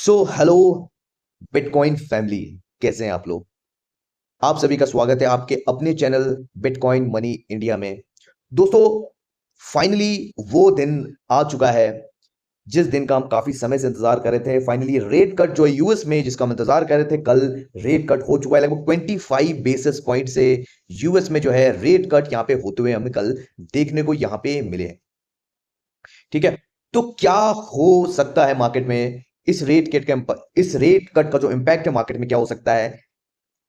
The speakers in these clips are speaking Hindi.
हेलो बिटकॉइन फैमिली, कैसे हैं आप लोग। आप सभी का स्वागत है आपके अपने चैनल बिटकॉइन मनी इंडिया में। दोस्तों, फाइनली वो दिन आ चुका है जिस दिन का हम काफी समय से इंतजार कर रहे थे। फाइनली रेट कट जो है यूएस में, जिसका हम इंतजार कर रहे थे, कल रेट कट हो चुका है। लगभग 25 बेसिस पॉइंट से यूएस में जो है रेट कट यहाँ पे होते हुए हमें कल देखने को यहाँ पे मिले हैं। ठीक है, तो क्या हो सकता है मार्केट में इस रेट कट का जो इंपैक्ट है मार्केट में, क्या हो सकता है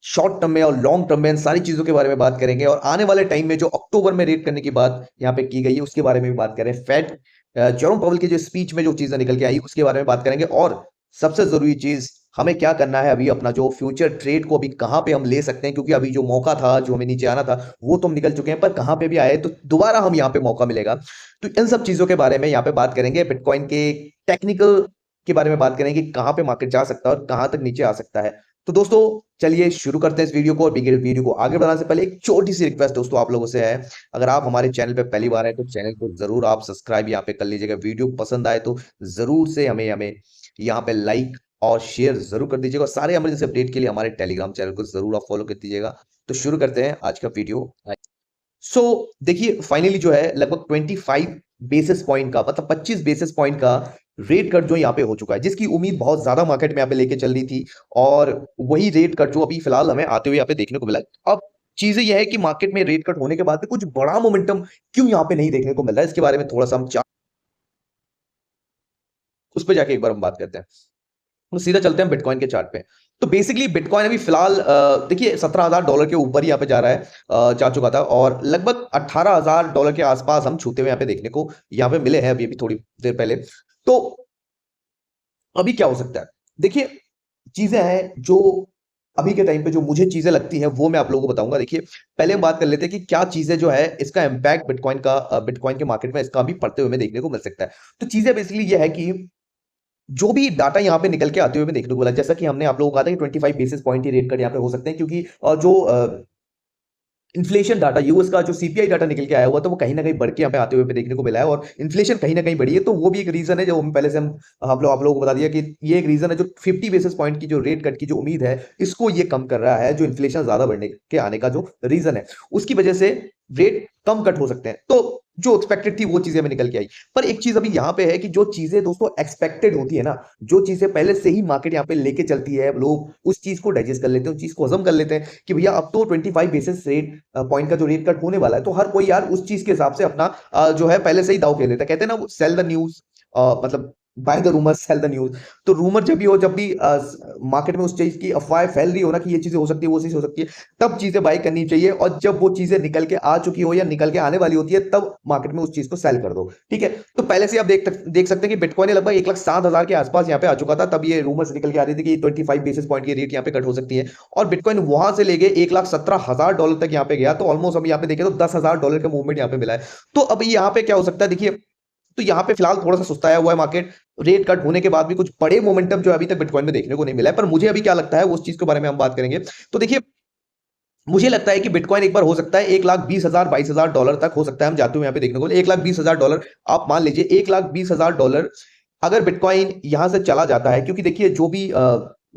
शॉर्ट टर्म में और लॉन्ग टर्म में, इन सारी चीजों के बारे में बात करेंगे। और आने वाले टाइम में जो अक्टूबर में रेट करने की बात यहाँ पे की गई है उसके बारे में भी बात करें। फेड जेरोम पावेल की जो स्पीच में जो चीजें निकल के आई उसके बारे में बात करेंगे। और सबसे जरूरी चीज, हमें क्या करना है अभी, अपना जो फ्यूचर ट्रेड को अभी कहाँ पे हम ले सकते हैं, क्योंकि अभी जो मौका था जो हमें नीचे आना था वो तो हम निकल चुके हैं, पर कहाँ पे भी आए तो दोबारा हम यहाँ पे मौका मिलेगा। तो इन सब चीजों के बारे में यहाँ पे बात करेंगे। बिटकॉइन के टेक्निकल के बारे में बात करेंगे कि कहाँ पे मार्केट जा सकता है और कहाँ तक नीचे आ सकता है। तो दोस्तों, चलिए शुरू करते हैं इस वीडियो को। और वीडियो को आगे बढ़ाने से पहले एक छोटी सी रिक्वेस्ट दोस्तों आप लोगों से है, अगर आप हमारे चैनल पे पहली बार है तो चैनल को जरूर आप सब्सक्राइब यहाँ पे कर लीजिएगा। वीडियो पसंद आए तो जरूर से हमें हमें यहाँ पे लाइक और शेयर जरूर कर दीजिएगा। और सारे इमरजेंसी अपडेट के लिए हमारे टेलीग्राम चैनल को जरूर आप फॉलो कर दीजिएगा। तो शुरू करते हैं आज का वीडियो। सो देखिए, फाइनली जो है लगभग 25 बेसिस पॉइंट का, मतलब 25 बेसिस पॉइंट का रेट कट जो यहाँ पे हो चुका है, जिसकी उम्मीद बहुत ज्यादा मार्केट में यहाँ पे लेके चल रही थी। और वही रेट कट जो अभी फिलहाल हमें आते हुए यहाँ पे देखने को मिला। अब चीजें यह है कि मार्केट में रेट कट होने के बाद भी कुछ बड़ा मोमेंटम क्यों यहाँ पे नहीं देखने को मिल रहा है, इसके बारे में थोड़ा सा हम उस पर जाके एक बार हम बात करते हैं। तो सीधा चलते हैं बिटकॉइन के चार्ट पे। तो बेसिकली बिटकॉइन अभी फिलहाल देखिए $17,000 के ऊपर ही यहाँ पे जा रहा है, जा चुका था। और लगभग $18,000 के आसपास हम छूते हुए यहाँ पे देखने को यहाँ पे मिले हैं अभी अभी थोड़ी देर पहले। तो अभी क्या हो सकता है, देखिए चीजें हैं जो अभी के टाइम पे जो मुझे चीजें लगती हैं वो मैं आप लोगों को बताऊंगा। देखिए, पहले हम बात कर लेते हैं कि क्या चीजें जो है इसका इंपैक्ट बिटकॉइन के मार्केट में इसका भी पड़ते हुए हमें देखने को मिल सकता है। तो चीजें बेसिकली ये है कि जो भी डाटा यहाँ पे निकल के आते हुए हमें देखने को मिला, जैसा कि हमने आप लोगों को कहा था कि 25 बेसिस पॉइंट ही रेट कट यहाँ पे हो सकते हैं, क्योंकि जो इन्फ्लेशन डाटा यूएस का जो सीपीआई डाटा निकल के आया हुआ, तो वो कहीं ना कहीं बढ़ के यहाँ पे आते हुए पे देखने को मिला है। और इन्फ्लेशन कहीं ना कहीं बढ़ी है, तो वो भी एक रीजन है जो हम पहले से आप लोगों को बता दिया कि ये एक रीजन है जो 50 बेसिस पॉइंट की जो रेट कट की जो उम्मीद है इसको ये कम कर रहा है। जो इन्फ्लेशन ज्यादा बढ़ने के आने का जो रीजन है उसकी वजह से रेट कम कट हो सकते हैं। तो जो एक्सपेक्टेड थी वो चीजें हमें निकल के आई। पर एक चीज अभी यहाँ पे है कि जो चीजें दोस्तों एक्सपेक्टेड होती है ना, जो चीजें पहले से ही मार्केट यहाँ पे लेके चलती है, लोग उस चीज को डाइजेस्ट कर लेते हैं, उस चीज को हजम कर लेते हैं कि भैया अब तो 25 बेसिस रेट पॉइंट का जो रेट कट होने वाला है, तो हर कोई यार उस चीज के हिसाब से अपना जो है पहले से ही दाव खेल लेता है। कहते हैं ना, सेल द न्यूज, मतलब by the rumour cell the news. तो रूमर जब भी मार्केट में उस चीज की अफवाह फैल रही हो ना कि ये चीजें हो सकती है, वो चीज हो सकती है, तब चीजें बाय करनी चाहिए। और जब वो चीजें निकल के आ चुकी हो या निकल के आने वाली होती है, तब मार्केट में उस चीज को सेल कर दो। ठीक है, तो पहले से आप देख सकते हैं कि बिटकॉइन लगभग 1,07,000 के आसपास यहाँ पे आ चुका था। तब ये रूमर्स निकल के आ रही थी कि 25 बेसिस पॉइंट की रेट यहाँ पे कट हो सकती है। और बिटकॉइन वहां से लेके $1,17,000 तक यहाँ पे गया। तो ऑलमोस्ट हम यहाँ पे देखें तो $10,000 का मूवमेंट यहाँ पे मिला है। तो अब यहाँ पे क्या हो सकता है, देखिए, तो यहाँ पे फिलहाल थोड़ा सा सुस्ताया हुआ है मार्केट। रेट कट होने के बाद भी कुछ बड़े मोमेंटम जो अभी तक बिटकॉइन में देखने को नहीं मिला है। पर मुझे अभी क्या लगता है उस चीज के बारे में हम बात करेंगे। तो देखिए, मुझे लगता है कि बिटकॉइन एक बार हो सकता है 1,20,000 $22,000 तक हो सकता है हम जाते हुए यहाँ पे देखने को। $1,20,000 आप मान लीजिए, $1,20,000 अगर बिटकॉइन यहां से चला जाता है, क्योंकि देखिए जो भी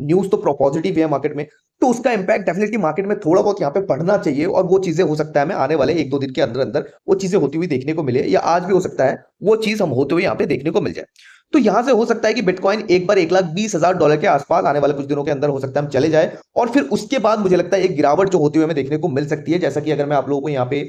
न्यूज तो पॉजिटिव है मार्केट में, तो उसका इंपैक्ट डेफिनेटली मार्केट में थोड़ा बहुत यहाँ पे पड़ना चाहिए। और वो चीजें हो सकता है हमें आने वाले 1-2 दिन के अंदर अंदर वो चीजें होती हुई देखने को मिले, या आज भी हो सकता है वो चीज हम होते हुए यहाँ पे देखने को मिल जाए। तो यहां से हो सकता है कि बिटकॉइन एक बार $1,20,000 के आसपास आने वाले कुछ दिनों के अंदर हो सकता है हम चले जाए। और फिर उसके बाद मुझे लगता है एक गिरावट जो होती हुई हमें देखने को मिल सकती है। जैसा कि अगर मैं आप लोगों को यहाँ पे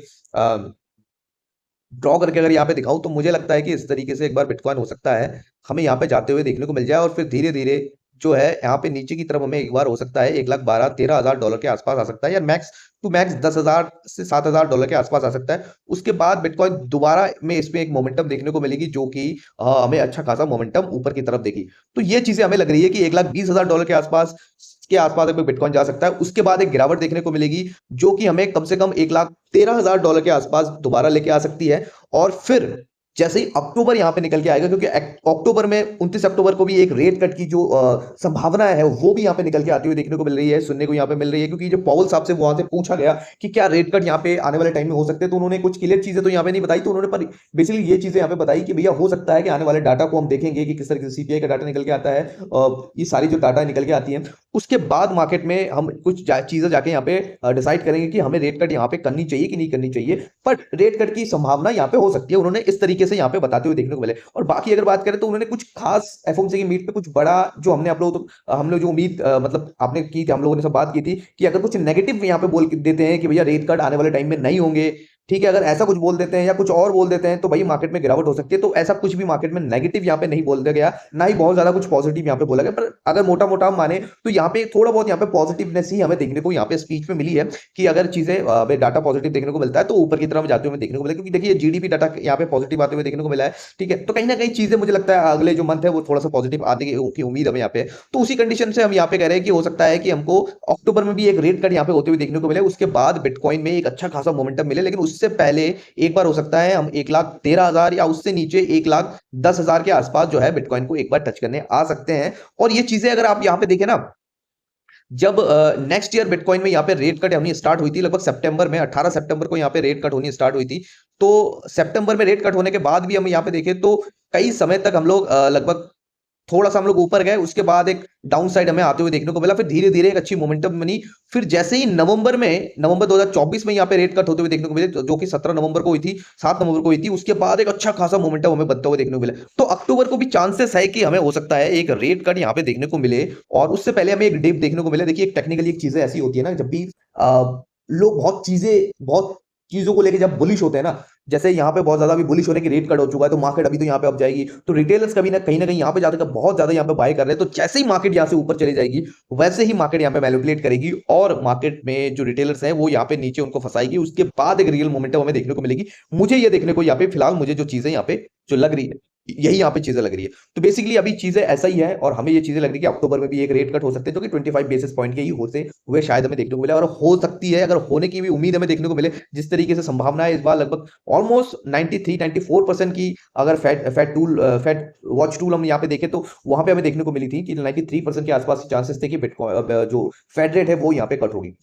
ड्रॉ करके अगर यहाँ पे दिखाऊं, तो मुझे लगता है कि इस तरीके से एक बार बिटकॉइन हो सकता है हमें यहाँ पे जाते हुए देखने को मिल जाए। और फिर धीरे धीरे जो है यहाँ पे नीचे की तरफ हमें एक बार हो सकता है 1,12,13,000 के आसपास आ सकता है, या मैक्स टू मैक्स 10,000 से $7,000 के आसपास आ सकता है। उसके बाद बिटकॉइन दोबारा में इसमें एक मोमेंटम देखने को मिलेगी, जो कि हमें अच्छा खासा मोमेंटम ऊपर की तरफ देगी। तो ये चीजें हमें लग रही है कि $1,20,000 के आसपास अगर बिटकॉइन जा सकता है। उसके बाद एक गिरावट देखने को मिलेगी, जो कि हमें कम से कम $1,13,000 के आसपास दोबारा लेके आ सकती है। और फिर जैसे ही अक्टूबर यहाँ पे निकल के आएगा, क्योंकि अक्टूबर में 29 अक्टूबर को भी एक रेट कट की जो संभावना है वो भी यहाँ पे निकल के आती हुई देखने को मिल रही है, सुनने को यहाँ पे मिल रही है। क्योंकि जो पॉवल साहब से वहां से पूछा गया कि क्या रेट कट यहाँ पे आने वाले टाइम में हो सकते हैं, तो उन्होंने कुछ क्लियर चीजें तो यहाँ पे नहीं बताई, तो उन्होंने पर बेसिकली ये चीजें यहाँ पे बताई कि भैया हो सकता है कि आने वाले डाटा को हम देखेंगे कि किस तरीके से सीपीआई का डाटा निकल के आता है, ये सारी जो डाटा निकल के आती है उसके बाद मार्केट में हम कुछ चीजें जाके यहाँ पे डिसाइड करेंगे कि हमें रेट कट यहाँ पे करनी चाहिए कि नहीं करनी चाहिए। बट रेट कट की संभावना यहाँ पे हो सकती है, उन्होंने इस तरीके से यहाँ पे बताते हुए देखने को मिले। और बाकी अगर बात करें तो उन्होंने कुछ खास एफओमसी की मीट पे कुछ बड़ा जो हमने आप लोग तो हम लोग जो उम्मीद मतलब आपने की थी, हम लोगों ने सब बात की थी कि अगर कुछ नेगेटिव यहाँ पे बोल देते हैं कि भैया रेट कट आने वाले टाइम में नहीं होंगे, ठीक है, अगर ऐसा कुछ बोल देते हैं या कुछ और बोल देते हैं तो भाई मार्केट में गिरावट हो सकती है। तो ऐसा कुछ भी मार्केट में नेगेटिव यहाँ पे नहीं बोल दिया गया, ना ही बहुत ज्यादा कुछ पॉजिटिव यहाँ पे बोला गया। पर अगर मोटा मोटा हम माने तो यहाँ पे थोड़ा बहुत यहाँ पे पॉजिटिवनेस ही हमें देखने को यहाँ पे स्पीच में मिली है कि अगर चीजें डाटा पॉजिटिव देखने को मिलता है तो ऊपर की तरफ जाते हुए देखने को मिला। क्योंकि देखिए जीडीपी डाटा यहाँ पे पॉजिटिव आते हुए देखने को मिला है, ठीक है, तो कहीं ना कहीं चीजें मुझे लगता है अगले जो मंथ है वो थोड़ा सा पॉजिटिव आने की उम्मीद हमें यहाँ पे। तो उसी कंडीशन से हम यहाँ पे कह रहे हैं कि हो सकता है कि हमको अक्टूबर में भी एक रेट कट यहाँ पे होते हुए देखने को मिले, उसके बाद बिटकॉइन में एक अच्छा खासा मोमेंटम मिले। लेकिन उससे पहले एक बार हो सकता है हम 1,13,000 या उससे नीचे 1,10,000 के आसपास जो है बिटकॉइन को एक बार टच करने आ सकते हैं। और ये चीजें अगर आप यहाँ पे देखें ना, जब नेक्स्ट ईयर बिटकॉइन में यहाँ पे रेट कट होनी स्टार्ट हुई थी लगभग सितंबर में, 18 सितंबर को यहाँ पे रेट कट होनी स्टार्ट हुई थी। तो सितंबर में रेट कट होने के बाद भी हम यहाँ पे देखें तो कई समय तक हम लोग लगभग थोड़ा सा हम लोग ऊपर गए, उसके बाद एक डाउन साइड हमें आते हुए देखने को मिला, फिर धीरे धीरे एक अच्छी मोमेंटम बनी। फिर जैसे ही नवंबर 2024 में यहाँ पे रेट कट होते हुए देखने को मिले, जो कि 17 नवंबर को हुई थी, 7 नवंबर को हुई थी, उसके बाद एक अच्छा खासा मोमेंटम हमें बनता हुआ देखने को मिला। तो अक्टूबर को भी चांसेस है कि हमें हो सकता है एक रेट कट यहाँ पे देखने को मिले, और उससे पहले हमें एक डिप देखने को मिले। देखिए एक टेक्निकली एक चीजें ऐसी होती है ना, जब भी लोग बहुत चीजों को लेके जब बुलिश होते हैं ना, जैसे यहाँ पे बहुत ज्यादा अभी बुलिश होने की रेट कट हो चुका है तो मार्केट अभी तो यहाँ पे अब जाएगी, तो रिटेलर्स कभी ना कहीं यहाँ पे जाकर बहुत ज्यादा यहाँ पे बाय कर रहे हैं। तो जैसे ही मार्केट यहाँ से ऊपर चली जाएगी वैसे ही मार्केट यहाँ पे मैनिपुलेट करेगी और मार्केट में जो रिटेलर्स हैं वो यहाँ पे नीचे उनको फंसाएगी, उसके बाद एक रियल मोमेंटम हमें देखने को मिलेगी। मुझे ये देखने को यहाँ पे फिलहाल मुझे जो चीजें यहाँ पे जो लग रही है यही यहाँ पे चीजें लग रही है। तो बेसिकली अभी चीजें ऐसा ही है और हमें ये चीजें लग रही है कि अक्टूबर में भी एक रेट कट हो सकते हैं जो कि 25 बेसिस पॉइंट के ही होते हुए शायद हमें देखने को मिले, और हो सकती है अगर होने की भी उम्मीद हमें देखने को मिले। जिस तरीके से संभावना है इस बार लगभग ऑलमोस्ट 93-94% की, अगर फैट वॉच टूल हम यहाँ पे देखें तो वहां पे हमें देखने को मिली थी कि 93% के आसपास चांसेस थे कि बिटकॉइन जो फेड रेट है वो यहाँ पे कट होगी।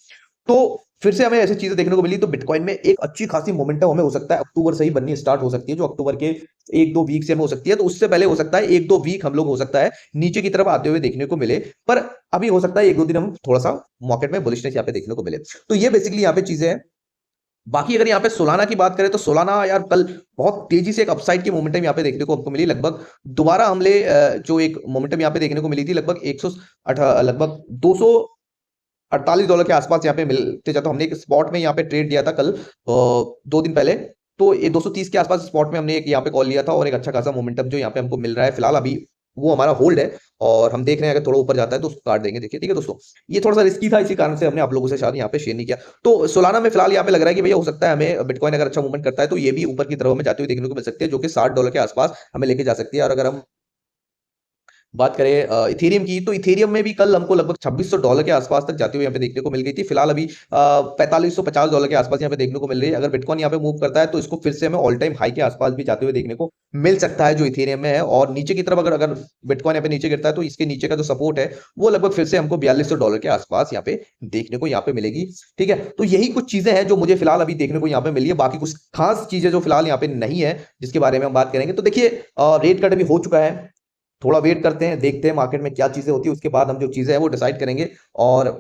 तो फिर से हमें ऐसी चीजें देखने को मिली, तो बिटकॉइन में एक अच्छी खासी मोमेंटम हमें हो सकता है अक्टूबर से ही बननी स्टार्ट हो सकती है, जो अक्टूबर के 1-2 वीक से हमें हो सकती है। तो उससे पहले हो सकता है 1-2 वीक हम लोग हो सकता है नीचे की तरफ आते हुए देखने को मिले, पर अभी हो सकता है 1-2 दिन हम थोड़ा सा मार्केट में बुलिशनेस यहाँ पे देखने को मिले। तो ये बेसिकली यहाँ पे चीजें हैं। बाकी अगर यहाँ पे सोलाना की बात करें तो सोलाना यार कल बहुत तेजी से एक अपसाइड की मोमेंटम यहाँ पे देखने को हमको मिली। लगभग दोबारा हमले जो एक मोमेंटम यहाँ पे देखने को मिली थी लगभग $248 के आसपास यहाँ पे मिलते जाता। हमने एक स्पॉट में यहाँ पे ट्रेड दिया था कल 2 दिन पहले, तो ये 230 के आसपास स्पॉट में हमने एक यहाँ पे कॉल लिया था और एक अच्छा खासा मोमेंटम जो यहाँ पे हमको मिल रहा है फिलहाल अभी वो हमारा होल्ड है, और हम देख रहे हैं अगर थोड़ा ऊपर जाता है तो उसको काट देंगे। देखिए ठीक है दोस्तों, ये थोड़ा सा रिस्की था, इसी कारण से हमने आप लोगों से शायद यहाँ पे शेयर नहीं किया। तो सोलाना में फिलहाल यहाँ पे लग रहा है कि भैया हो सकता है हमें बिटकॉइन अगर अच्छा मूवमेंट करता है तो ये भी ऊपर की तरफ हमें जाते हुए देखने को मिल सकती है, जो कि $60 के आसपास हमें लेके जा सकती है। और अगर हम बात करें इथेरियम की, तो इथेरियम में भी कल हमको लगभग $2600 के आसपास तक जाते हुए यहाँ पे देखने को मिल गई थी। फिलहाल अभी $4550 के आसपास यहाँ पे देखने को मिल रही है। अगर बिटकॉइन यहाँ पे मूव करता है तो इसको फिर से हमें ऑल टाइम हाई के आसपास भी जाते हुए देखने को मिल सकता है जो इथेरियम में है। और नीचे की तरफ अगर बिटकॉइन यहाँ पे नीचे गिरता है तो इसके नीचे का जो सपोर्ट है वो लगभग फिर से हमको $4200 के आसपास यहाँ पे देखने को यहाँ पे मिलेगी। ठीक है, तो यही कुछ चीजें हैं जो मुझे फिलहाल अभी देखने को यहाँ पे मिली है। बाकी कुछ खास चीजें जो फिलहाल यहाँ पे नहीं है जिसके बारे में हम बात करेंगे। तो देखिए रेट कट अभी हो चुका है, थोड़ा वेट करते हैं, देखते हैं मार्केट में क्या चीजें होती है, उसके बाद हम जो चीजें हैं वो डिसाइड करेंगे। और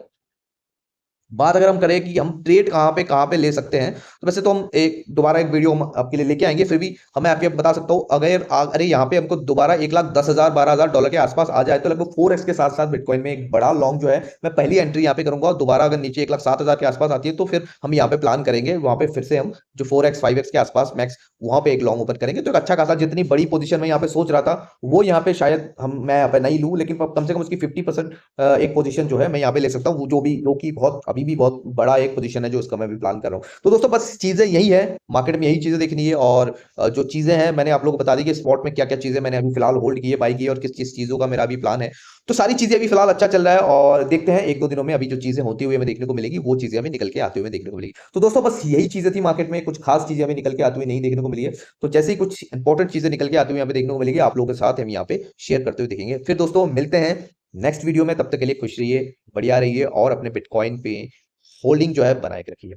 बात अगर हम करें कि हम ट्रेड कहाँ पे ले सकते हैं, तो वैसे तो हम दोबारा एक वीडियो हम आपके लिए लेके आएंगे। फिर भी हमें आपके बता सकता हूँ अरे यहाँ पे हमको दोबारा 1,10,000 $12,000 के आसपास आ जाए तो लगभग 4x के साथ साथ बिटकॉइन में एक बड़ा लॉन्ग जो है मैं पहली एंट्री यहाँ पे करूंगा। और दोबारा अगर नीचे 1,07,000 के आसपास आती है तो फिर हम यहाँ पे प्लान करेंगे, वहां पे फिर से हम जो 4x 5x के आसपास मैक्स वहां पे एक लॉन्ग ओपन करेंगे। तो एक अच्छा खासा जितनी बड़ी पोजीशन में यहाँ पे सोच रहा था वो यहाँ पे शायद मैं यहाँ पे नहीं लूँ, लेकिन कम से कम उसकी 50% एक पोजीशन जो है मैं यहाँ पे ले सकता हूँ, जो कि बहुत अभी अभी भी बहुत बड़ा एक पोजीशन है जो उसका मैं भी प्लान कर रहा हूँ। तो दोस्तों बस चीज़ें यही है, मार्केट में यही चीज़ें देखनी है और जो चीज़ें हैं मैंने आप लोगों को बता दी कि स्पॉट में क्या-क्या चीज़ें मैंने अभी फिलहाल होल्ड की है, बाय की है और किस-किस चीज़ों का मेरा अभी प्लान है। तो सारी चीज़ें अभी फिलहाल अच्छा चल रहा है और देखते हैं 1-2 दिनों में अभी जो चीज़ें होती हुई हमें देखने को मिलेगी, वो चीज़ें हमें निकल के आते हुए देखने को मिलेगी। तो दोस्तों बस यही चीज़ें थी मार्केट में, कुछ खास चीज़ें हमें निकल के आती हुई नहीं देखने को मिली है। तो जैसे ही कुछ इंपॉर्टेंट चीज़ें निकल के आती हुई हमें देखने को मिलेगी, आप लोगों के साथ हम यहाँ पे शेयर करते हुए दिखेंगे। फिर दोस्तों मिलते हैं नेक्स्ट वीडियो में, तब तक के लिए खुश रहिए, बढ़िया रहिए और अपने बिटकॉइन पे होल्डिंग जो है बनाए के रखिए।